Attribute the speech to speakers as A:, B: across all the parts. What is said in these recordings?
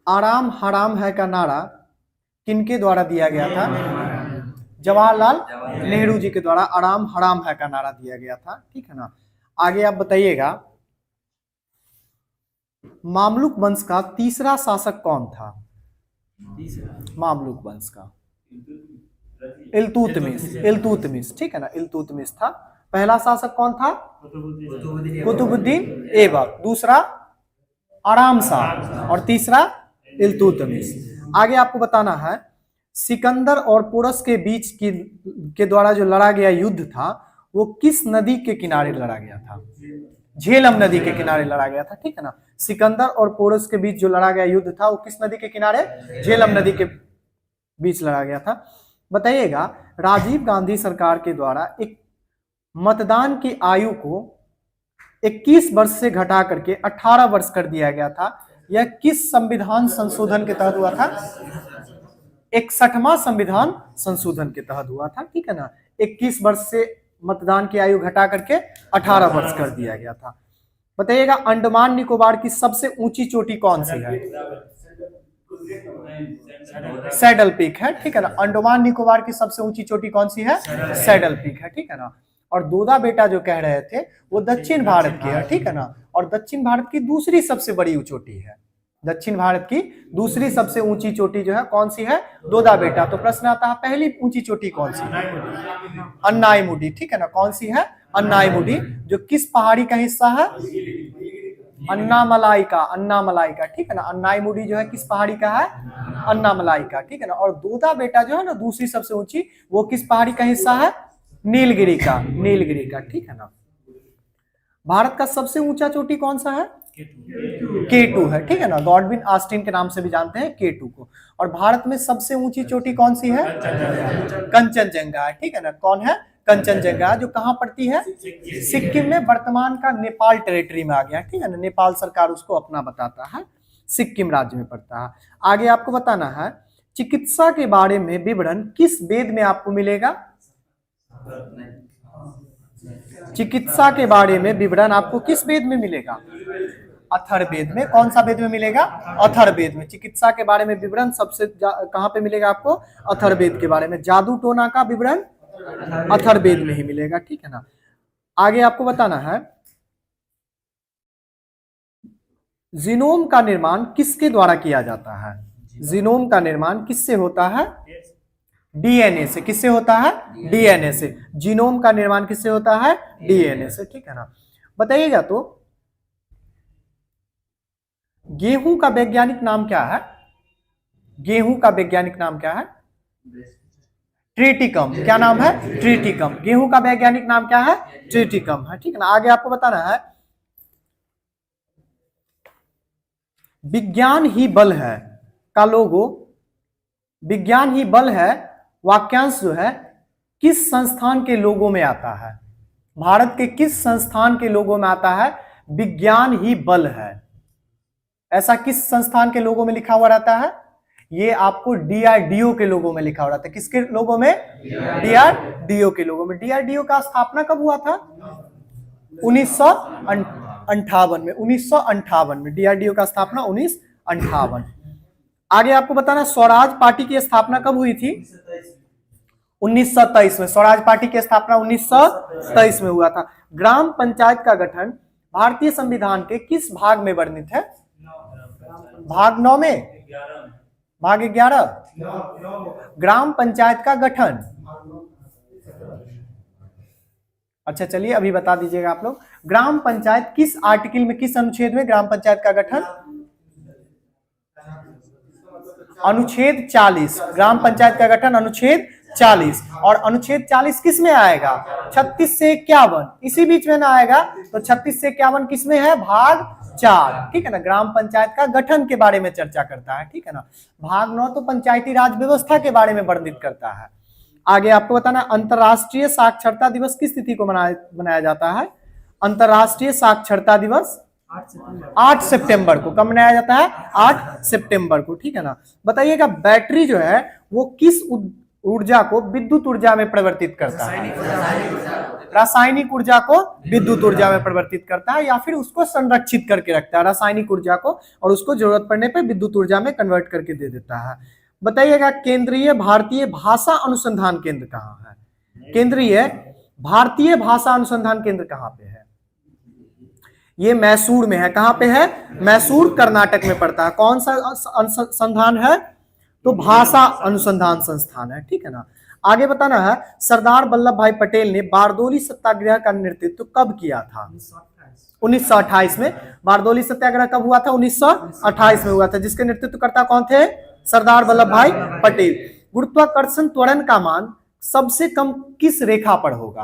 A: आराम हराम है का नारा किनके द्वारा दिया गया था? जवाहरलाल नेहरू जी के द्वारा आराम हराम है का नारा दिया गया था। ठीक है ना। आगे आप बताइएगा, मामलुक वंश का तीसरा शासक कौन था? मामलुक वंश का इल्तुतमिश। इल्तुतमिश, ठीक है ना, इल्तुतमिश था। पहला शासक कौन था? कुतुबुद्दीन ऐबक। दूसरा आराम शाह और तीसरा इल्तुतमिश। आगे आपको बताना है, सिकंदर और पोरस के बीच के द्वारा जो लड़ा गया युद्ध था वो किस नदी के किनारे लड़ा गया था? झेलम नदी के किनारे लड़ा गया था। ठीक है ना। सिकंदर और पोरस के बीच जो लड़ा गया युद्ध था वो किस नदी के किनारे? झेलम नदी के बीच लड़ा गया था। बताइएगा, राजीव गांधी सरकार के द्वारा एक मतदान की आयु को 21 वर्ष से घटा करके 18 वर्ष कर दिया गया था। यह किस संविधान संशोधन के तहत हुआ था? 61वां संविधान संशोधन के तहत हुआ था। ठीक है ना। 21 वर्ष से मतदान की आयु घटा करके 18 वर्ष कर दिया गया था। बताइएगा, अंडमान निकोबार की सबसे ऊंची चोटी कौन सी है? सैडल पीक है। ठीक है ना। अंडमान निकोबार की सबसे ऊंची चोटी कौन सी है? सैडल पीक है। ठीक है ना। और दोदा बेटा जो कह रहे थे वो दक्षिण भारत की है। ठीक है ना। और दक्षिण भारत की दूसरी सबसे बड़ी चोटी है। दक्षिण भारत की दूसरी सबसे ऊंची चोटी जो है कौन सी है? दोदा बेटा। तो प्रश्न आता है, पहली ऊंची चोटी कौन सी है? अन्नाईमुडी। ठीक है ना। कौन सी है? अन्नाईमुडी, जो किस पहाड़ी का हिस्सा है? अन्नामलाई का। अन्नामलाई का। ठीक है ना। अन्नाईमुडी जो है किस पहाड़ी का है? अन्नामलाई का। ठीक है ना। और दोदा बेटा जो है ना दूसरी सबसे ऊंची, वो किस पहाड़ी का हिस्सा है? नीलगिरी का। नीलगिरी का। ठीक है ना। भारत का सबसे ऊंचा चोटी कौन सा है? K2 है। ठीक है ना। गॉडविन ऑस्टिन के नाम से भी जानते हैं K2 को। और भारत में सबसे ऊंची चोटी कौन सी है? कंचनजंगा है। ठीक है ना। कौन है? कंचनजंगा, जो कहां पड़ती है? सिक्किम में। वर्तमान का नेपाल टेरिटरी में आ गया। ठीक है ना। नेपाल सरकार उसको अपना बताता है। सिक्किम राज्य में पड़ता है। आगे आपको बताना है, चिकित्सा के बारे में विवरण किस वेद में आपको मिलेगा? चिकित्सा के बारे में विवरण आपको किस वेद में मिलेगा? अथर्ववेद में। कौन सा वेद में मिलेगा? अथर्ववेद में। चिकित्सा के बारे में विवरण सबसे कहां पे मिलेगा आपको? अथर्ववेद के बारे में। जादू टोना का विवरण अथर्ववेद में ही मिलेगा। ठीक है ना। आगे आपको बताना है, जीनोम का निर्माण किसके द्वारा किया जाता है? जीनोम का निर्माण किससे होता है? डीएनए से। किससे होता है? डीएनए से। जीनोम का निर्माण किससे होता है? डीएनए से। ठीक है ना। बताइएगा, तो गेहूं का वैज्ञानिक नाम क्या है? गेहूं का वैज्ञानिक नाम क्या है? ट्रिटिकम। क्या नाम है? ट्रिटिकम। गेहूं का वैज्ञानिक नाम क्या है? ट्रिटिकम है। ठीक है ना। आगे आपको बताना है, विज्ञान ही बल है का लोगो, विज्ञान ही बल है वाक्यांश जो है किस संस्थान के लोगों में आता है? भारत के किस संस्थान के लोगों में आता है विज्ञान ही बल है? ऐसा किस संस्थान के लोगों में लिखा हुआ रहता है? ये आपको डीआरडीओ के लोगों में लिखा हुआ रहता है। किसके लोगों में? डीआरडीओ के लोगों में। डीआरडीओ का स्थापना कब हुआ था? 1958 में। 1958 में डीआरडीओ का स्थापना 1958। आगे आपको बताना, स्वराज पार्टी की स्थापना कब हुई थी? 1923 में। स्वराज पार्टी की स्थापना 1923 में हुआ था। ग्राम पंचायत का गठन भारतीय संविधान के किस भाग में वर्णित है? भाग 9 में? भाग 11? ग्राम पंचायत का गठन। अच्छा चलिए अभी बता दीजिएगा आप लोग, ग्राम पंचायत किस आर्टिकल में, किस अनुच्छेद में ग्राम पंचायत का गठन? अनुच्छेद 40। ग्राम पंचायत का गठन अनुच्छेद 40। और अनुच्छेद 40 किस में आएगा? 36 से 51, इसी बीच में ना आएगा। तो 36 से 51 किस में है? भाग 4। ठीक है ना। ग्राम पंचायत का गठन के बारे में चर्चा करता है। ठीक है ना। भाग 9 तो पंचायती राज व्यवस्था के बारे में वर्णित करता है। आगे आपको बताना, अंतरराष्ट्रीय साक्षरता दिवस किस तिथि को मनाया जाता है? अंतरराष्ट्रीय साक्षरता दिवस 8 सितंबर को। कब मनाया जाता है? 8 सितंबर को। ठीक है ना। बताइएगा, बैटरी जो है वो किस ऊर्जा को विद्युत ऊर्जा में परिवर्तित करता है, रासायनिक ऊर्जा को विद्युत ऊर्जा में परिवर्तित करता है, या फिर उसको संरक्षित करके रखता है रासायनिक ऊर्जा को, और उसको जरूरत पड़ने पर विद्युत ऊर्जा में कन्वर्ट करके दे देता है। बताइएगा केंद्रीय भारतीय भाषा अनुसंधान केंद्र कहाँ है? केंद्रीय भारतीय भाषा अनुसंधान केंद्र कहाँ पे है? ये मैसूर में है। कहाँ पे है? मैसूर कर्नाटक में पड़ता है। कौन सा अनुसंधान है? तो भाषा अनुसंधान संस्थान है, ठीक है ना। आगे बताना है, सरदार वल्लभ भाई पटेल ने बारदोली सत्याग्रह का नेतृत्व कब किया था? 1928 में। बारदोली सत्याग्रह कब हुआ था? 1928 में हुआ था। जिसके नेतृत्वकर्ता कौन थे? सरदार वल्लभ भाई पटेल। गुरुत्वाकर्षण त्वरण का मान सबसे कम किस रेखा पर होगा?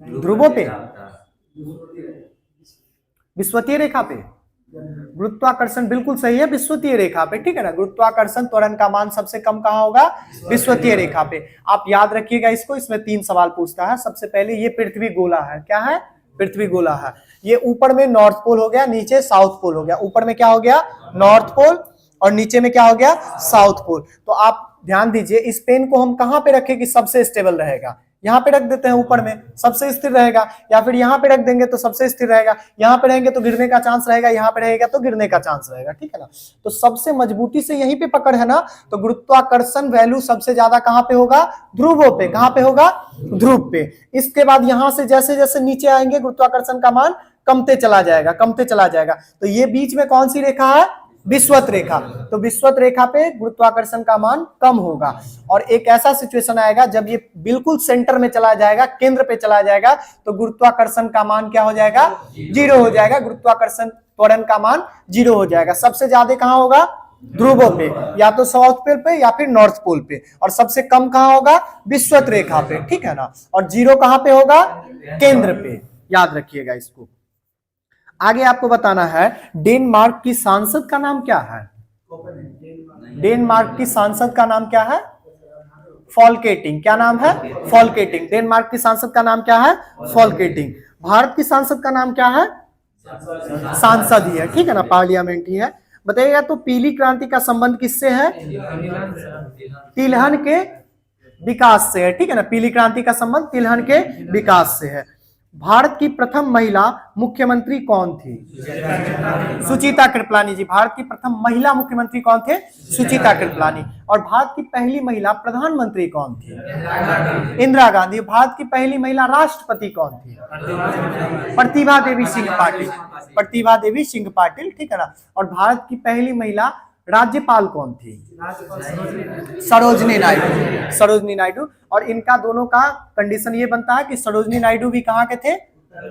A: ध्रुवों पे, विषुवतीय रेखा पे। गुरुत्वाकर्षण बिल्कुल सही है, विषुवतीय रेखा पे, ठीक है ना। गुरुत्वाकर्षण त्वरण का मान सबसे कम कहां होगा? विषुवतीय रेखा पे। आप याद रखिएगा इसको, इसमें 3 सवाल पूछता है। सबसे पहले ये पृथ्वी गोला है। क्या है? पृथ्वी गोला है। ये ऊपर में नॉर्थ पोल हो गया, नीचे साउथ पोल हो गया। ऊपर में क्या हो गया? नॉर्थ पोल, और नीचे में क्या हो गया? South pole. तो आप ध्यान दीजिए, इस पेन को हम कहां पे रखें कि सबसे स्टेबल रहेगा? यहां पे रख देते हैं, ऊपर में सबसे स्थिर रहेगा, या फिर यहां पे रख देंगे तो सबसे स्थिर रहेगा। यहां पे रहेंगे तो गिरने का चांस रहेगा, यहां पे रहेगा तो गिरने का चांस रहेगा, ठीक है ना। तो सबसे मजबूती से यहीं पे पकड़ है ना, तो गुरुत्वाकर्षण वैल्यू सबसे ज्यादा कहां पे होगा? ध्रुवों पे। कहां पे होगा? ध्रुव पे। इसके बाद यहां से जैसे जैसे नीचे आएंगे गुरुत्वाकर्षण का मान कमते चला जाएगा, कमते चला जाएगा। तो ये बीच में कौन सी रेखा है? विषुवत रेखा। तो विषुवत रेखा पे गुरुत्वाकर्षण का मान कम होगा। और एक ऐसा सिचुएशन आएगा जब ये बिल्कुल सेंटर में चला जाएगा, केंद्र पे चला जाएगा, तो गुरुत्वाकर्षण का मान क्या हो जाएगा? 0 हो जाएगा। गुरुत्वाकर्षण त्वरण का मान 0 हो जाएगा। सबसे ज्यादा कहां होगा? ध्रुवों पे, या तो साउथ पोल पे या फिर नॉर्थ पोल पे। और सबसे कम कहां होगा? विषुवत रेखा पे, ठीक है ना। और 0 कहां पे होगा? केंद्र पे। याद रखिएगा इसको। आगे आपको बताना है, डेनमार्क की सांसद का नाम क्या है? डेनमार्क की सांसद का नाम क्या है? फॉल्केटिंग। क्या नाम है? फॉल्केटिंग। डेनमार्क की सांसद का नाम क्या है? फॉल्केटिंग। भारत की सांसद का नाम क्या है? सांसद ही है, ठीक है ना, पार्लियामेंट ही है। बताइएगा तो पीली क्रांति का संबंध किससे है? तिलहन के विकास से है, ठीक है ना। पीली क्रांति का संबंध तिलहन के विकास से है। भारत की प्रथम महिला मुख्यमंत्री कौन थी? सुचिता कृपलानी जी। भारत की प्रथम महिला मुख्यमंत्री कौन थे? सुचिता कृपलानी। और भारत की पहली महिला प्रधानमंत्री कौन थी? इंदिरा गांधी। भारत की पहली महिला राष्ट्रपति कौन थी? प्रतिभा देवी सिंह पाटिल। प्रतिभा देवी सिंह पाटिल, ठीक है ना। और भारत की पहली महिला राज्यपाल कौन थी? सरोजनी नायडू। सरोजनी नायडू। और इनका दोनों का कंडीशन ये बनता है कि सरोजनी नायडू भी कहाँ के थे?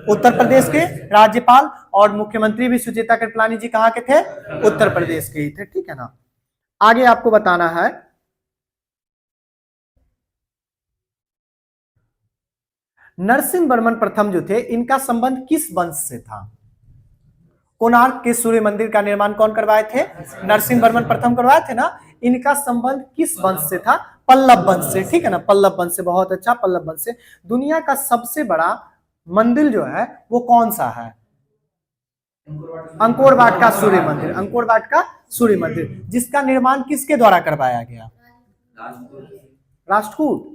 A: उत्तर प्रदेश के राज्यपाल। और मुख्यमंत्री भी सुचिता कृपलानी जी कहाँ के थे? उत्तर प्रदेश के ही थे, ठीक है ना। आगे आपको बताना है, नरसिंह वर्मन प्रथम जो थे, इनका संबंध किस वंश से था? कोणार्क के सूर्य मंदिर का निर्माण कौन करवाए थे? नरसिंह वर्मन प्रथम करवाए थे ना। इनका संबंध किस वंश से था? पल्लव वंश से, ठीक है ना। पल्लव वंश से। बहुत अच्छा, पल्लव वंश से। दुनिया का सबसे बड़ा मंदिर जो है वो कौन सा है? अंकोर वाट का सूर्य मंदिर। अंकोर वाट का सूर्य मंदिर, जिसका निर्माण किसके द्वारा करवाया गया? राष्ट्रकूट,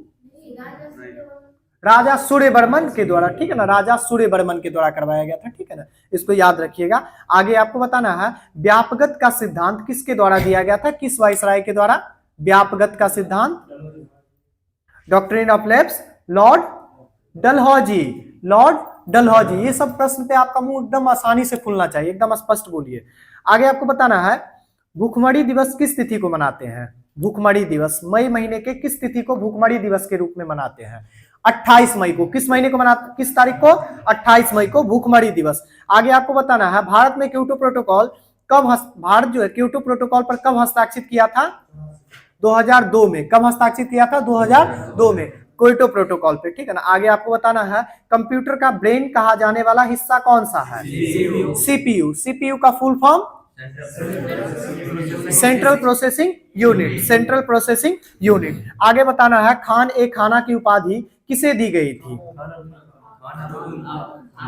A: राजा सूर्यवर्मन के द्वारा, ठीक है ना। राजा सूर्यवर्मन के द्वारा करवाया गया था, ठीक है ना। इसको याद रखिएगा। आगे आपको बताना है, व्यापगत का सिद्धांत किसके द्वारा दिया गया था? किस वाइसराय के द्वारा? व्यापगत का सिद्धांत, doctrine of lapse, Lord Dalhousie. Lord Dalhousie. ये सब प्रश्न पे आपका मुंह एकदम आसानी से खुलना चाहिए, एकदम स्पष्ट बोलिए। आगे आपको बताना है, भूखमरी दिवस किस तिथि को मनाते हैं? भूखमरी दिवस मई महीने के किस तिथि को भूखमरी दिवस के रूप में मनाते हैं? 28 मई को। किस महीने को मनाते? किस तारीख को? 28 मई को भूखमरी दिवस। आगे आपको बताना है, भारत में क्योटो प्रोटोकॉल कब भारत जो है क्योटो प्रोटोकॉल पर कब हस्ताक्षरित किया था? 2002 में। कब हस्ताक्षरित किया था? 2002 में, क्योटो प्रोटोकॉल पे, ठीक है ना। आगे आपको बताना है, कंप्यूटर का ब्रेन कहा जाने वाला हिस्सा कौन सा है? सीपीयू। सीपीयू का full form central processing unit. Central processing unit. आगे बताना है, खान ए खाना की उपाधि किसे दी गई थी?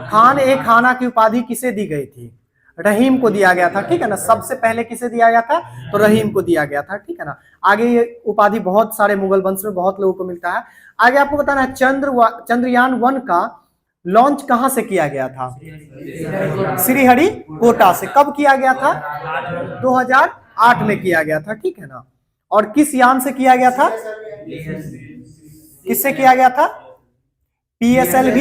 A: खान ए खाना की उपाधि किसे दी गई थी? रहीम को दिया गया था, ठीक है ना। सबसे पहले किसे दिया गया था, तो रहीम को दिया गया था, ठीक है ना। आगे ये उपाधि बहुत सारे मुगल वंश में बहुत लोगों को मिलता है। आगे आपको बताना है चंद्रयान 1 का लॉन्च कहां से किया गया था, श्रीहरिकोटा से। कब किया गया था, 2008 में किया गया था, ठीक है ना। और किस यान से किया गया था, किससे किया गया था, PSLV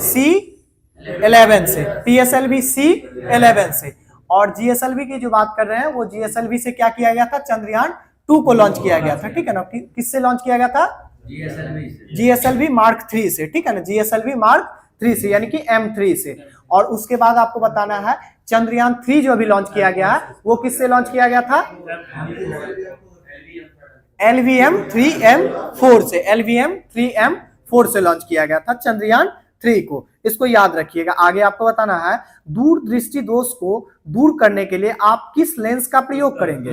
A: C11 से, PSLV C11 से। और GSLV की जो बात कर रहे हैं वो GSLV से क्या किया गया था, चंद्रयान 2 को लॉन्च किया गया था, ठीक है ना। किससे लॉन्च किया गया था, GSLV Mark 3 से, ठीक है ना, GSLV Mark 3 से, यानी कि M3 से। और उसके बाद आपको बताना है चंद्रयान 3 जो अभी लॉन्च किया गया है वो किससे लॉन्च किया गया था, LVM-3M4 से, LVM-3M4 से लॉन्च किया गया था चंद्रयान 3 को। इसको याद रखिएगा। आगे आपको बताना है दूरदृष्टि दोष को दूर करने के लिए आप किस लेंस का प्रयोग करेंगे,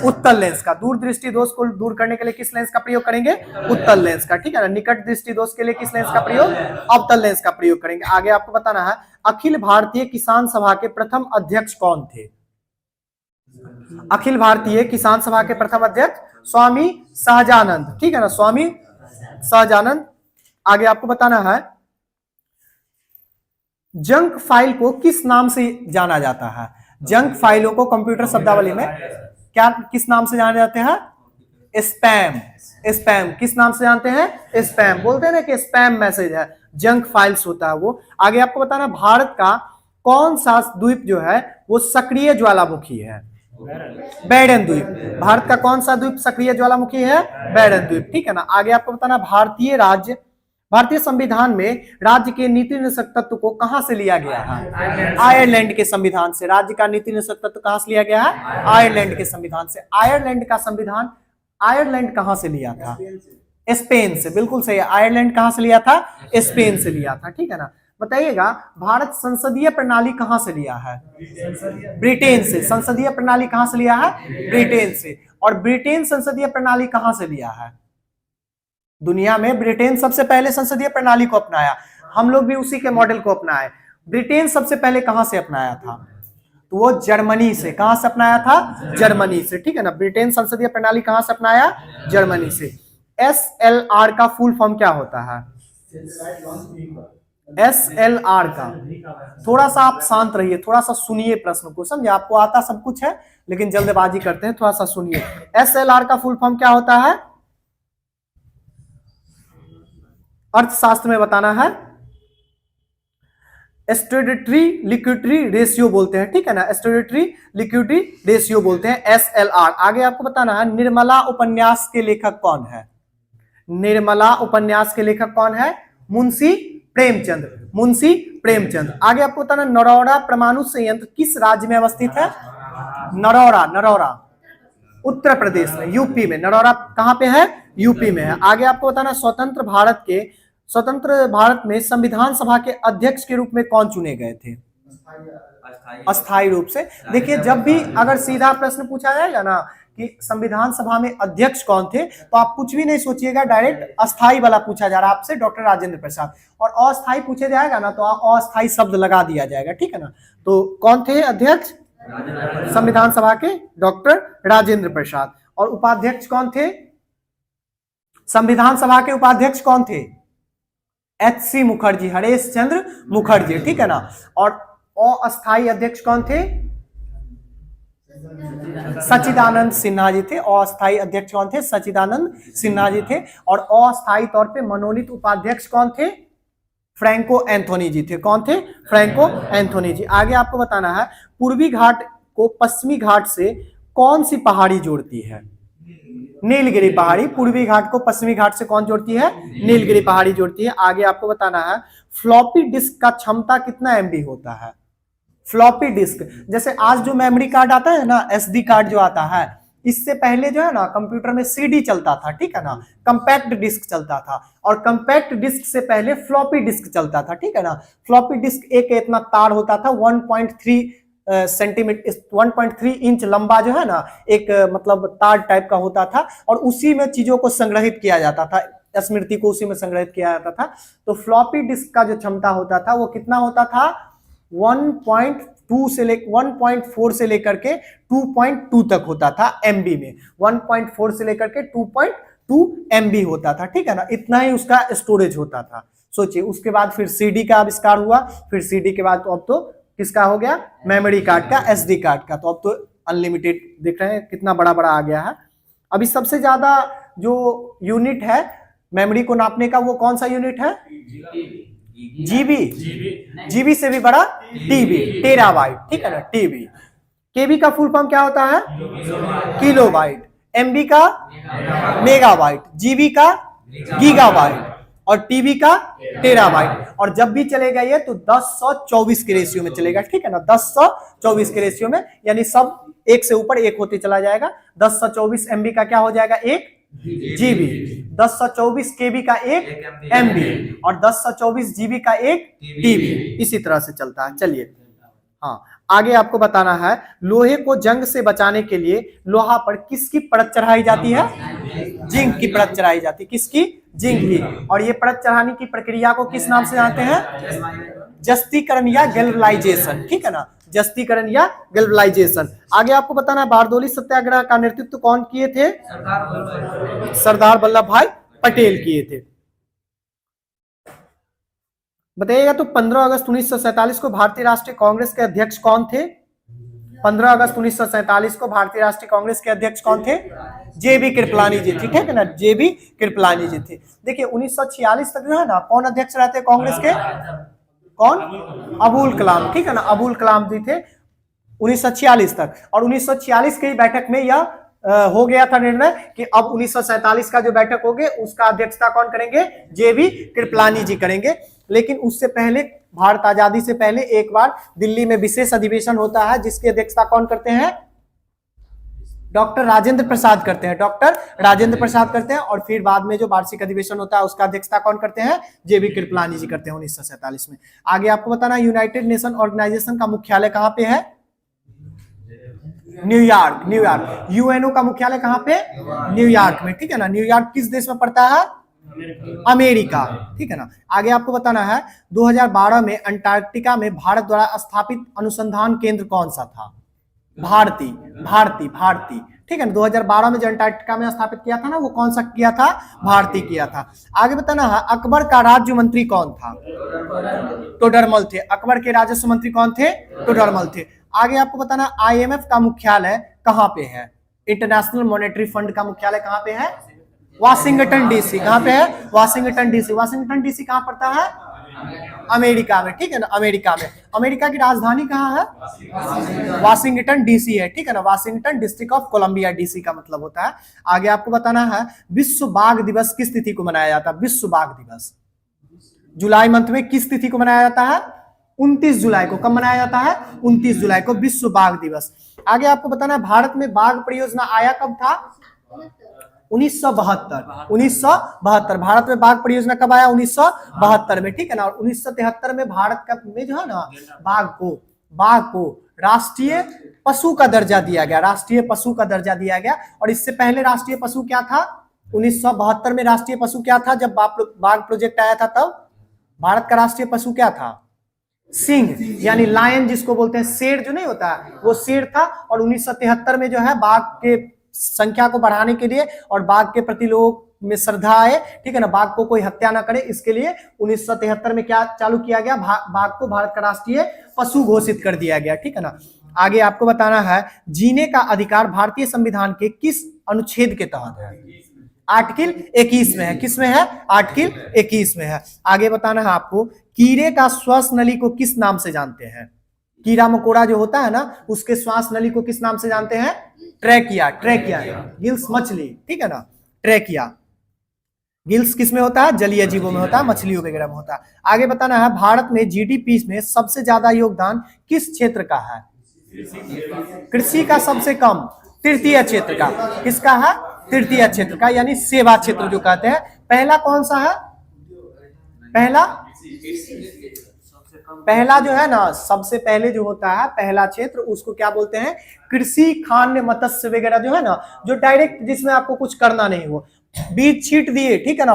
A: उत्तल लेंस का। दूरदृष्टि दोष को दूर करने के लिए किस लेंस का प्रयोग करेंगे, उत्तल लेंस का, ठीक है ना। निकट दृष्टि दोष के लिए किस लेंस का प्रयोग, अवतल लेंस का प्रयोग करेंगे। आगे आपको बताना है अखिल भारतीय किसान सभा के प्रथम अध्यक्ष कौन थे, अखिल भारतीय किसान सभा के प्रथम अध्यक्ष स्वामी सहजानंद, ठीक है ना, स्वामी सहजानंद। आगे आपको बताना है जंक फाइल को किस नाम से जाना जाता है, जंक फाइलों को कंप्यूटर शब्दावली में क्या किस नाम से जाने जाते हैं, स्पैम। स्पैम किस नाम से जानते हैं, स्पैम। बोलते हैं ना कि स्पैम मैसेज है, जंक फाइल्स होता है वो। आगे आपको बताना भारत का कौन सा द्वीप जो है वो सक्रिय ज्वालामुखी है, बैडन द्वीप। भारत का कौन सा द्वीप सक्रिय ज्वालामुखी है, बैडन द्वीप, ठीक है ना। आगे आपको बताना भारतीय संविधान में राज्य के नीति निषेध तत्व को कहां से लिया गया है, आयरलैंड के संविधान से। राज्य का नीति निषेध तत्व कहां से लिया गया है, आयरलैंड के संविधान से। आयरलैंड का संविधान आयरलैंड कहां से लिया था, स्पेन से, बिल्कुल सही। आयरलैंड कहां से लिया था, स्पेन से लिया था, ठीक है ना। बताइएगा भारत संसदीय प्रणाली कहां से लिया है, ब्रिटेन से। संसदीय प्रणाली कहां से लिया है, ब्रिटेन से। और ब्रिटेन संसदीय प्रणाली कहां से लिया है, दुनिया में ब्रिटेन सबसे पहले संसदीय प्रणाली को अपनाया, हम लोग भी उसी के मॉडल को अपनाए। ब्रिटेन सबसे पहले कहां से अपनाया था, तो वो जर्मनी से। कहां से अपनाया था, जर्मनी से, ठीक है ना। ब्रिटेन संसदीय प्रणाली कहां से अपनाया, जर्मनी से। SLR का फुल फॉर्म क्या होता है, SLR का, थोड़ा सा आप शांत रहिए, थोड़ा सा सुनिए प्रश्न को, समझे। आपको आता सब कुछ है लेकिन जल्दबाजी करते हैं, थोड़ा सा सुनिए। SLR का फुल फॉर्म क्या होता है, अर्थशास्त्र में बताना है स्टैट्यूटरी लिक्विडिटी रेशियो बोलते हैं, ठीक है ना, स्टैट्यूटरी लिक्विडिटी रेशियो बोलते हैं, SLR। आगे आपको बताना है निर्मला उपन्यास के लेखक कौन है, निर्मला उपन्यास के लेखक कौन है, मुंशी प्रेमचंद, मुंशी प्रेमचंद। आगे आपको बताना नरौरा परमाणु संयंत्र किस राज्य में अवस्थित है, नरौरा, नरौरा उत्तर प्रदेश में, यूपी में। नरौरा कहां पे है, यूपी में है। आगे आपको बताना स्वतंत्र भारत में संविधान सभा के अध्यक्ष के रूप में कौन चुने गए थे, अस्थायी रूप से। देखिए जब भी अगर सीधा प्रश्न पूछा जाएगा ना कि संविधान सभा में अध्यक्ष कौन थे, तो आप कुछ भी नहीं सोचिएगा, डायरेक्ट अस्थाई वाला पूछा जा रहा है आपसे, डॉक्टर राजेंद्र प्रसाद। और अस्थाई पूछे जाएगा ना तो अस्थाई शब्द लगा दिया जाएगा, ठीक है ना। तो कौन थे अध्यक्ष, संविधान सभा के डॉक्टर राजेंद्र प्रसाद। और उपाध्यक्ष कौन थे, संविधान सभा के उपाध्यक्ष कौन थे, HC मुखर्जी, हरेश चंद्र मुखर्जी, ठीक है ना। और अस्थाई अध्यक्ष कौन थे, सच्चिदानंद सिन्हा जी थे। अस्थाई अध्यक्ष कौन थे, सच्चिदानंद सिन्हा जी थे। और अस्थाई तौर पे मनोनीत उपाध्यक्ष कौन थे, फ्रैंको एंथोनी जी थे। कौन थे, फ्रैंको एंथोनी जी। आगे आपको बताना है पूर्वी घाट को पश्चिमी घाट से कौन सी पहाड़ी जोड़ती है, नीलगिरी पहाड़ी। पूर्वी घाट को पश्चिमी घाट से कौन जोड़ती है, नीलगिरी पहाड़ी जोड़ती है। आगे आपको बताना है फ्लॉपी डिस्क का क्षमता कितना MB होता है, फ्लॉपी डिस्क। जैसे आज जो मेमोरी कार्ड आता है ना, SD कार्ड जो आता है, इससे पहले जो है ना कंप्यूटर में CD चलता था, ठीक है ना, कंपैक्ट डिस्क चलता था। और कंपैक्ट डिस्क से पहले फ्लॉपी डिस्क चलता था, ठीक है ना। फ्लॉपी डिस्क एक इतना तार होता था 1.3 सेंटीमीटर, 1.3 इंच लंबा जो है ना, एक मतलब तार टाइप का होता था। और उसी में चीजों को संग्रहित किया जाता था, स्मृति को उसी में संग्रहित किया जाता था। तो फ्लॉपी डिस्क का जो क्षमता होता था वो कितना होता था, 2 से 1.4 से लेकर के 2.2 तक होता था एमबी में, 1.4 से लेकर के 2.2 एमबी होता था, ठीक है ना, इतना ही उसका स्टोरेज होता था। सोचिए, उसके बाद फिर सीडी का आविष्कार हुआ, फिर सीडी के बाद तो अब तो किसका हो गया, मेमोरी कार्ड का, एसडी कार्ड का, तो अब तो अनलिमिटेड देख रहे हैं कितना बड़ा बड़ा आ गया है। अभी सबसे ज्यादा जो यूनिट है मेमोरी को नापने का वो कौन सा यूनिट है, जीबी, जीबी से भी बड़ा टीबी, टेराबाइट, ठीक है ना, टीबी। केबी का फुल फॉर्म क्या होता है, किलोबाइट, एमबी का मेगाबाइट, जीबी का गीगाबाइट और टीबी का टेराबाइट। और जब भी चलेगा ये तो 1024 के रेशियो में चलेगा, ठीक है ना, 1024 के रेशियो में, यानी सब एक से ऊपर एक होते चला जाएगा। 1024 एमबी का क्या हो जाएगा, एक जीबी, 1024 केबी का एक एमबी और 1024 जीबी का एक टीबी, इसी तरह से चलता है। चलिए, हाँ, आगे आपको बताना है, लोहे को जंग से बचाने के लिए लोहा पर किसकी परत चढ़ाई जाती है, जिंक की परत चढ़ाई जाती है, किसकी, जिंक की। और ये परत चढ़ाने की प्रक्रिया को किस नाम से जानते हैं, जस्तीकरण या गैल्वेनाइजेशन, ठीक है ना, जस्तीकरण या गैल्वेनाइजेशन। आगे आपको बताना है, बारदोली सत्याग्रह का नेतृत्व कौन किए थे, सरदार वल्लभ भाई पटेल किए थे। बताइएगा तो 15 अगस्त 1947 को भारतीय राष्ट्रीय कांग्रेस के अध्यक्ष कौन थे, 15 अगस्त 1947 को भारतीय राष्ट्रीय कांग्रेस के अध्यक्ष कौन थे, जेबी कृपलानी जी थे, ठीक है ना, जेबी कृपलानी जी थे। देखिए 1946 तक जो है ना कौन अध्यक्ष रहते हैं कांग्रेस के, कौन, अबुल कलाम, ठीक है ना, अबुल कलाम जी थे 1946 तक। और 1946 की बैठक में यह हो गया था निर्णय कि अब 1947 का जो बैठक होगी उसका अध्यक्षता कौन करेंगे, जेबी कृपलानी जी करेंगे। लेकिन उससे पहले, भारत आजादी से पहले एक बार दिल्ली में विशेष अधिवेशन होता है जिसकी अध्यक्षता कौन करते हैं, डॉक्टर राजेंद्र प्रसाद करते हैं, डॉक्टर राजेंद्र प्रसाद करते हैं। और फिर बाद में जो वार्षिक अधिवेशन होता है उसका अध्यक्षता कौन करते हैं, जेबी कृपलानी जी करते हैं 1947 में। आगे आपको बताना, यूनाइटेड नेशन ऑर्गेनाइजेशन का मुख्यालय कहां पे है, न्यूयॉर्क, न्यूयॉर्क। यूएनओ का मुख्यालय कहां पे, न्यूयॉर्क में, ठीक है ना। न्यूयॉर्क किस देश में पड़ता है, अमेरिका, ठीक है ना। आगे आपको बताना है, 2012 में अंटार्कटिका में भारत द्वारा स्थापित अनुसंधान केंद्र कौन सा था, भारती, भारती, भारती, ठीक है ना। 2012 में जो अंटार्कटिका में स्थापित किया था ना वो कौन सा किया था, भारती किया था। आगे बताना है, अकबर का राज्य मंत्री कौन था, टोडरमल थे, अकबर के राजस्व मंत्री कौन थे, टोडरमल थे। आगे आपको बताना, आईएमएफ का मुख्यालय कहां पे है, इंटरनेशनल मॉनेटरी फंड का मुख्यालय कहां पे है, वाशिंगटन डीसी, कहां पे है, वाशिंगटन डीसी। वाशिंगटन डीसी कहां पड़ता है, अमेरिका में, ठीक है ना, अमेरिका में। अमेरिका की राजधानी कहां है, वाशिंगटन डीसी है, ठीक है ना, Washington District of Columbia, DC का मतलब होता है। आगे आपको बताना है, विश्व बाघ दिवस किस तिथि को मनाया जाता है, विश्व बाघ दिवस जुलाई मंथ में किस तिथि को मनाया जाता है, 29 जुलाई को। कब मनाया जाता है, 29 जुलाई को विश्व बाघ दिवस। आगे आपको बताना है, भारत में बाघ परियोजना आया कब था, 1972, 1972 भारत में बाघ परियोजना कब आया, 1972 में, ठीक है ना। और 1973 में भारत का में जो है ना बाघ को राष्ट्रीय पशु का दर्जा दिया गया, राष्ट्रीय पशु का दर्जा दिया गया। और इससे पहले राष्ट्रीय पशु क्या था, 1972 में राष्ट्रीय पशु क्या था, जब बाघ प्रोजेक्ट आया था तब भारत का राष्ट्रीय पशु क्या था, सिंह, यानी लायन जिसको बोलते हैं, शेर जो नहीं होता वो शेर था। और 1973 में जो है बाघ के संख्या को बढ़ाने के लिए और बाघ के प्रति लोगों में श्रद्धा आए, ठीक है ना, बाघ को कोई हत्या ना करे, इसके लिए 1973 में क्या चालू किया गया, बाघ को भारत का राष्ट्रीय पशु घोषित कर दिया गया, ठीक है ना। आगे आपको बताना है, जीने का अधिकार भारतीय संविधान के किस अनुच्छेद के तहत है, आर्टिकल 21 में है, किस में है, आर्टिकल 21 में है। आगे बताना है आपको, कीड़े का श्वास नली को किस नाम से जानते हैं, कीड़ा मकोड़ा जो होता है ना उसके श्वास नली को किस नाम से जानते हैं, ट्रैकिया, ट्रैकिया, गिल्स मछली, ठीक है ना, ट्रैकिया। गिल्स किस में होता है, जलीय जीवों में होता है, मछलियों वगैरह में होता है। आगे बताना है, भारत में जीडीपी में सबसे ज्यादा योगदान किस क्षेत्र का है, कृषि का सबसे कम, तृतीय क्षेत्र का, किसका है, तृतीय क्षेत्र का, यानी सेवा क्षेत्र जो कहते हैं। पहला कौन सा है, पहला जो है ना, सबसे पहले जो होता है पहला क्षेत्र उसको क्या बोलते हैं, कृषि, खान्य, मत्स्य वगैरह जो है ना, जो डायरेक्ट जिसमें आपको कुछ करना नहीं हो। बीज छींट दिए, ठीक है ना,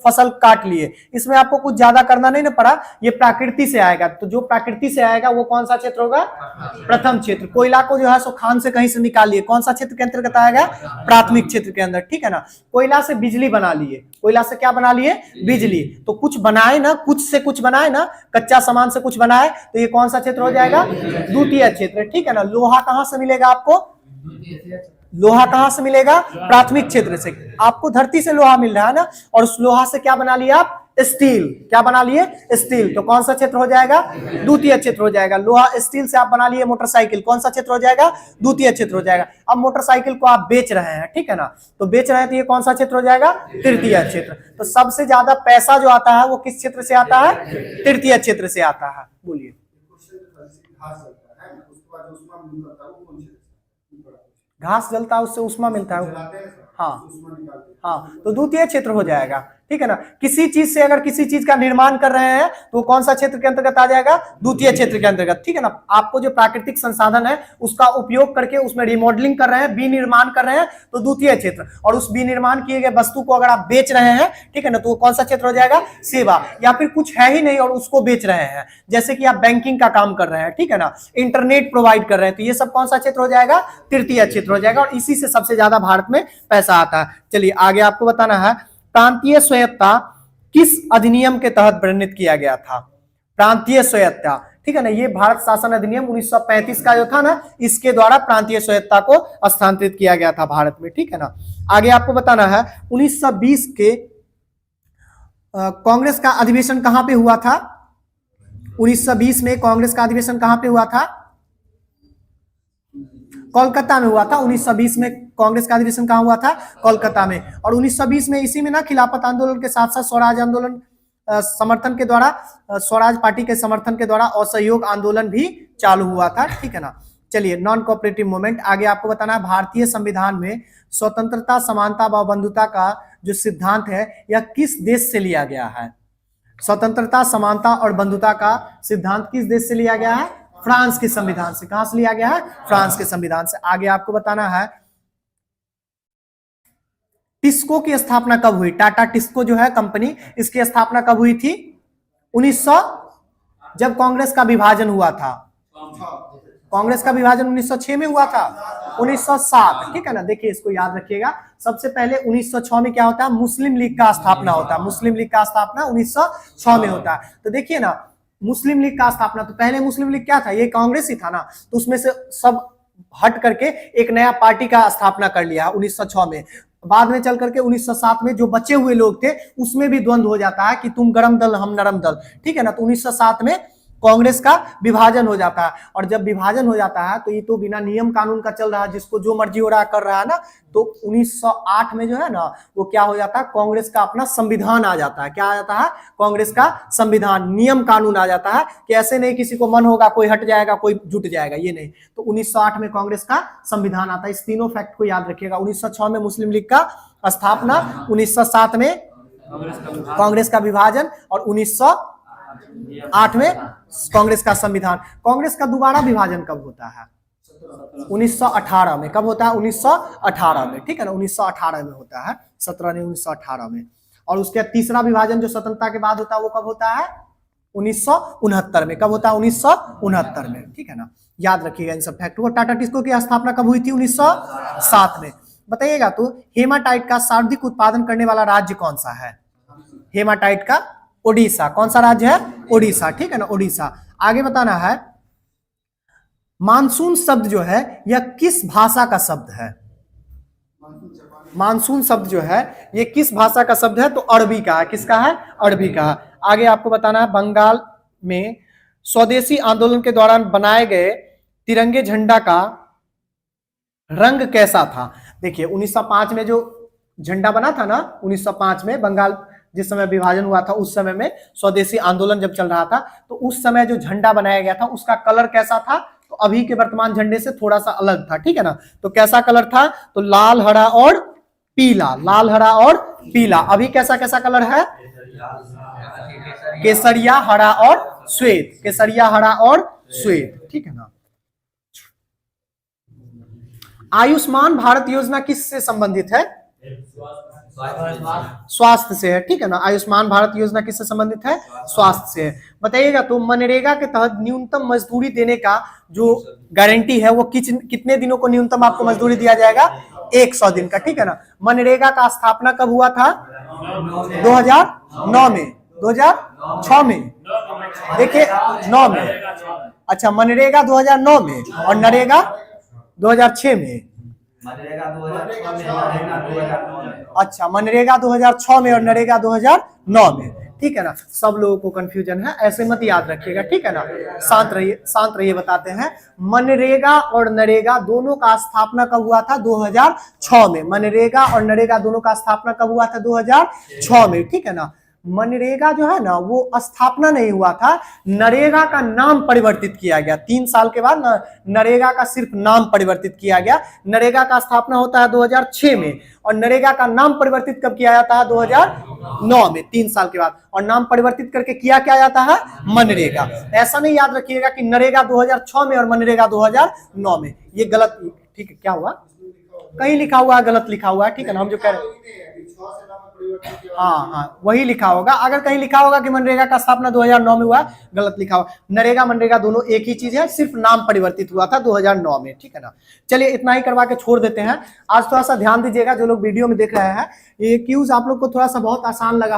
A: फसल काट लिए, इसमें आपको कुछ ज्यादा करना नहीं ना पड़ा, ये प्रकृति से आएगा। तो जो प्रकृति से आएगा वो कौन सा क्षेत्र होगा? प्रथम क्षेत्र। कोयला को जो है सो खान से कहीं से निकाल लिए, कौन सा क्षेत्र के अंतर्गत आएगा? प्राथमिक क्षेत्र के अंदर, ठीक है ना। कोयला से बिजली बना लिए, कोयला से क्या बना लिए? बिजली। तो कुछ बनाए ना, कुछ से कुछ बनाए ना, कच्चा सामान से कुछ बनाए, तो ये कौन सा क्षेत्र हो जाएगा? द्वितीय क्षेत्र, ठीक है ना। लोहा कहां से मिलेगा आपको? लोहा कहां से मिलेगा? प्राथमिक क्षेत्र से। आपको धरती से लोहा मिल रहा है ना, और उस लोहा से क्या बना लिया आप? स्टील। क्या बना लिए? स्टील। तो कौन सा क्षेत्र हो जाएगा? द्वितीय क्षेत्र हो जाएगा। लोहा स्टील से आप बना लिए मोटरसाइकिल, कौन सा क्षेत्र हो जाएगा? द्वितीय क्षेत्र हो जाएगा। अब मोटरसाइकिल को आप बेच रहे हैं, ठीक है ना, तो बेच रहे हैं, तो ये कौन सा क्षेत्र हो जाएगा? तृतीय क्षेत्र। तो सबसे ज्यादा पैसा जो आता है वो किस क्षेत्र से आता है? तृतीय क्षेत्र से आता है। बोलिए। घास जलता है उससे उष्मा मिलता है, हाँ हाँ, तो द्वितीय क्षेत्र हो जाएगा, ठीक है ना। किसी चीज से अगर किसी चीज का निर्माण कर रहे हैं तो वो कौन सा क्षेत्र के अंतर्गत आ जाएगा? द्वितीय क्षेत्र के अंतर्गत, ठीक है ना। आपको जो प्राकृतिक संसाधन है उसका उपयोग करके उसमें रिमॉडलिंग कर रहे हैं, विनिर्माण कर रहे हैं, तो द्वितीय क्षेत्र। और उस विनिर्माण किए गए वस्तु को अगर आप बेच रहे हैं, ठीक है ना, तो वो कौन सा क्षेत्र हो जाएगा? सेवा। या फिर कुछ है ही नहीं और उसको बेच रहे हैं, जैसे कि आप बैंकिंग का काम कर रहे हैं, ठीक है ना, इंटरनेट प्रोवाइड कर रहे हैं, तो ये सब कौन सा क्षेत्र हो जाएगा? तृतीय क्षेत्र हो जाएगा। और इसी से सबसे ज्यादा भारत में पैसा आता है। चलिए आगे आपको बताना है, प्रांतीय स्वायत्तता किस अधिनियम के तहत वर्णित किया गया था? प्रांतीय स्वायत्तता, ठीक है ना, ये भारत शासन अधिनियम 1935 का जो था ना, इसके द्वारा प्रांतीय स्वायत्तता को स्थानांतरित किया गया था भारत में, ठीक है ना। आगे आपको बताना है 1920 के कांग्रेस का अधिवेशन कहां पे हुआ था? 1920 में कांग्रेस का अधिवेशन कहां पे हुआ था? कोलकाता में हुआ था। 1920 में कांग्रेस का अधिवेशन कहां हुआ था? कोलकाता में। और 1920 में इसी में ना खिलाफत आंदोलन के साथ साथ स्वराज आंदोलन समर्थन के द्वारा, स्वराज पार्टी के समर्थन के द्वारा असहयोग आंदोलन भी चालू हुआ था, ठीक है ना। चलिए, नॉन कोऑपरेटिव मूवमेंट। आगे आपको बताना है, भारतीय संविधान में स्वतंत्रता, समानता व बंधुता का जो सिद्धांत है यह किस देश से लिया गया है? स्वतंत्रता, समानता और बंधुता का सिद्धांत किस देश से लिया गया है? फ्रांस के संविधान से। कहां से लिया गया है? फ्रांस के संविधान से। आगे आपको बताना है, टिस्को की स्थापना कब हुई? टाटा टिस्को जो है कंपनी, इसकी स्थापना कब हुई थी? 1900, जब कांग्रेस का विभाजन हुआ था। कांग्रेस का विभाजन 1906 में हुआ था। 1907, ठीक है ना। देखिए इसको याद रखिएगा, सबसे पहले 1906 में क्या होता है? मुस्लिम लीग का स्थापना होता है। मुस्लिम लीग का स्थापना 1906 में होता है। तो देखिए ना, मुस्लिम लीग का स्थापना, तो पहले मुस्लिम लीग क्या था? ये कांग्रेस ही था ना, तो उसमें से सब हट करके एक नया पार्टी का स्थापना कर लिया 1906 में। बाद में चल करके 1907 में जो बचे हुए लोग थे उसमें भी द्वंद्व हो जाता है कि तुम गरम दल हम नरम दल, ठीक है ना। तो 1907 में कांग्रेस का विभाजन हो जाता है। और जब विभाजन हो जाता है तो ये तो बिना नियम कानून का चल रहा है, जिसको जो मर्जी हो रहा कर रहा है ना। तो 1908 में जो है ना, वो क्या हो जाता है? कांग्रेस का अपना संविधान आ जाता है। क्या आ जाता है? कांग्रेस का संविधान, नियम कानून आ जाता है कि ऐसे नहीं किसी को मन होगा कोई हट जाएगा कोई जुट जाएगा, ये नहीं। तो 1908 में कांग्रेस का संविधान आता है। इस तीनों फैक्ट को याद रखिएगा। 1906 में मुस्लिम लीग का स्थापना, 1907 में कांग्रेस का विभाजन, और 1908 में कांग्रेस का संविधान। कांग्रेस का दोबारा विभाजन कब होता है? 1918 में। कब होता है? 1918 में, ठीक है ना। 1918 में होता है, 17 नहीं 1918 में। और उसके तीसरा विभाजन जो स्वतंत्रता के बाद होता है वो कब होता है? 1969 में। कब होता है? 1969 में, ठीक है ना। याद रखिएगा इन सब फैक्ट को। टाटा टिस्को की स्थापना कब हुई थी? 1907 में। बताइएगा तो हेमाटाइट का सर्वाधिक उत्पादन करने वाला राज्य कौन सा है? हेमाटाइट का ओडिशा। कौन सा राज्य है? ओडिशा, ठीक है ना, ओडिशा। आगे बताना है, मानसून शब्द जो है यह किस भाषा का शब्द है? मानसून शब्द जो है ये किस भाषा का शब्द है? तो अरबी का है। किसका है? अरबी का है। आगे आपको बताना है, बंगाल में स्वदेशी आंदोलन के दौरान बनाए गए तिरंगे झंडा का रंग कैसा था? देखिए 1905 में जो झंडा बना था ना, 1905 में बंगाल जिस समय विभाजन हुआ था उस समय में स्वदेशी आंदोलन जब चल रहा था, तो उस समय जो झंडा बनाया गया था उसका कलर कैसा था? तो अभी के वर्तमान झंडे से थोड़ा सा अलग था, ठीक है ना। तो कैसा कलर था? तो लाल, हरा और पीला। लाल, हरा और पीला। अभी कैसा कैसा कलर है? केसरिया, हरा और श्वेत। केसरिया, हरा और श्वेत, ठीक है ना। आयुष्मान भारत योजना किससे संबंधित है? स्वास्थ्य से है, ठीक है ना। आयुष्मान भारत योजना किससे संबंधित है? स्वास्थ्य से है। बताइएगा तो मनरेगा के तहत न्यूनतम मजदूरी देने का जो गारंटी है वो कितने दिनों को न्यूनतम आपको मजदूरी दिया जाएगा? 100 दिन का, ठीक है ना। मनरेगा का स्थापना कब हुआ था? 2009 में, 2006 में, देखिए 9 में। अच्छा, मनरेगा 2009 में और नरेगा 2006 में। अच्छा, मनरेगा 2006 में और नरेगा 2009 में, ठीक है ना। सब लोगों को कंफ्यूजन है, ऐसे मत याद रखिएगा, ठीक है ना। शांत रहिए, शांत रहिए। बताते हैं, मनरेगा और नरेगा दोनों का स्थापना कब हुआ था? 2006 में। मनरेगा और नरेगा दोनों का स्थापना कब हुआ था? 2006 में, ठीक है ना। मनरेगा जो है ना वो स्थापना नहीं हुआ था, नरेगा का नाम परिवर्तित किया गया 3 साल के बाद ना। नरेगा का सिर्फ नाम परिवर्तित किया गया। नरेगा का स्थापना होता है 2006 में और नरेगा का नाम परिवर्तित कब किया जाता है? 2009 में, 3 साल के बाद। और नाम परिवर्तित करके किया क्या जाता है? मनरेगा। ऐसा नहीं याद रखिएगा कि नरेगा 2006 में और मनरेगा 2009 में, ये गलत, ठीक है। क्या हुआ? कहीं लिखा हुआ है, गलत लिखा हुआ है, ठीक है ना। हम जो कह रहे हैं हाँ, वही लिखा होगा। अगर कहीं लिखा होगा कि मनरेगा का स्थापना 2009 में हुआ, गलत लिखा हुआ। नरेगा मनरेगा दोनों एक ही चीज है, सिर्फ नाम परिवर्तित हुआ था 2009 में, ठीक है ना। चलिए इतना ही करवा के छोड़ देते हैं। आज थोड़ा सा ध्यान दीजिएगा, जो लोग वीडियो में देख रहे हैं, ये क्यूज आप लोग को थोड़ा सा बहुत आसान लग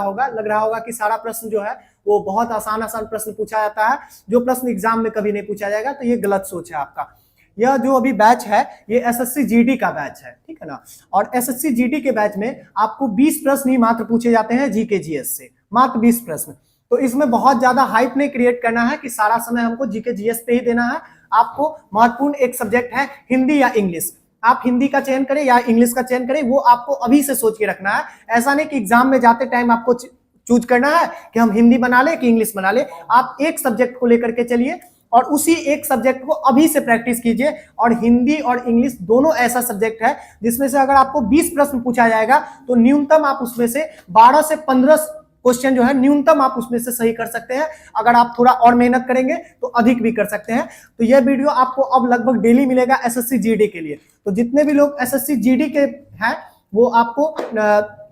A: रहा होगा कि सारा प्रश्न जो है वो बहुत आसान प्रश्न पूछा जाता है, जो प्रश्न एग्जाम में कभी नहीं पूछा जाएगा। तो ये गलत सोच है आपका। यह जो अभी बैच है ये एसएससी जीडी का बैच है, ठीक है ना। और एसएससी जीडी के बैच में आपको 20 प्रश्न ही मात्र पूछे जाते हैं जीके जीएस से, मात्र 20 प्रश्न। तो इसमें बहुत ज्यादा हाइप नहीं क्रिएट करना है कि सारा समय हमको जीके जीएस पे ही देना है। आपको महत्वपूर्ण एक सब्जेक्ट है हिंदी या इंग्लिश, आप हिंदी का चयन करें या इंग्लिश का चयन करें, वो आपको अभी से सोच के रखना है। ऐसा नहीं कि एग्जाम में जाते टाइम आपको चूज करना है कि हम हिंदी बना ले कि इंग्लिश बना ले। आप एक सब्जेक्ट को लेकर के चलिए और उसी एक सब्जेक्ट को अभी से प्रैक्टिस कीजिए। और हिंदी और इंग्लिश दोनों ऐसा सब्जेक्ट है जिसमें से अगर आपको 20 प्रश्न पूछा जाएगा तो न्यूनतम आप उसमें से 12 से 15 क्वेश्चन जो है न्यूनतम आप उसमें से सही कर सकते हैं। अगर आप थोड़ा और मेहनत करेंगे तो अधिक भी कर सकते हैं। तो यह वीडियो आपको अब लगभग डेली मिलेगा एसएससी जीडी के लिए। तो जितने भी लोग एसएससी जीडी के हैं वो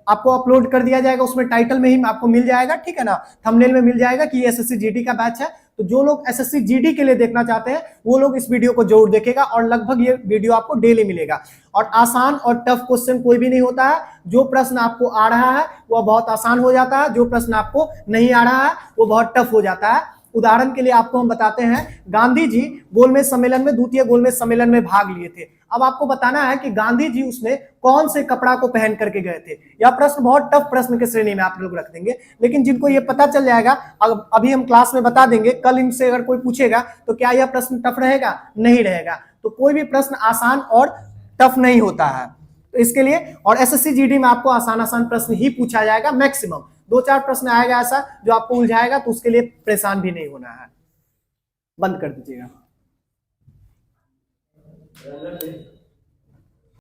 A: आपको अपलोड कर दिया जाएगा, उसमें टाइटल में ही आपको मिल जाएगा, ठीक है ना। थंबनेल में मिल जाएगा कि ये एसएससी जीडी का बैच है। तो जो लोग एसएससी जीडी के लिए देखना चाहते हैं वो लोग इस वीडियो को जरूर देखेगा और लगभग ये वीडियो आपको डेली मिलेगा। और आसान और टफ क्वेश्चन कोई भी नहीं होता है। जो प्रश्न आपको आ रहा है वो बहुत आसान हो जाता है, जो प्रश्न आपको नहीं आ रहा है वो बहुत टफ हो जाता है। उदाहरण के लिए आपको हम बताते हैं, गांधी जी गोलमेज सम्मेलन में, द्वितीय गोलमेज सम्मेलन में भाग लिए थे। अब आपको बताना है कि गांधी जी उसमें कौन से कपड़ा को पहन करके गए थे। यह प्रश्न बहुत टफ प्रश्न के श्रेणी में आप लोग रख देंगे, लेकिन जिनको ये पता चल जाएगा, अभी हम क्लास में बता देंगे, कल इनसे अगर कोई पूछेगा तो क्या यह प्रश्न टफ रहेगा? नहीं रहेगा। तो कोई भी प्रश्न आसान और टफ नहीं होता है। तो इसके लिए और एसएससी जीडी में आपको आसान प्रश्न ही पूछा जाएगा, मैक्सिमम 2-4 प्रश्न आएगा ऐसा जो आपको उलझाएगा, तो उसके लिए परेशान भी नहीं होना है। बंद कर दीजिएगा।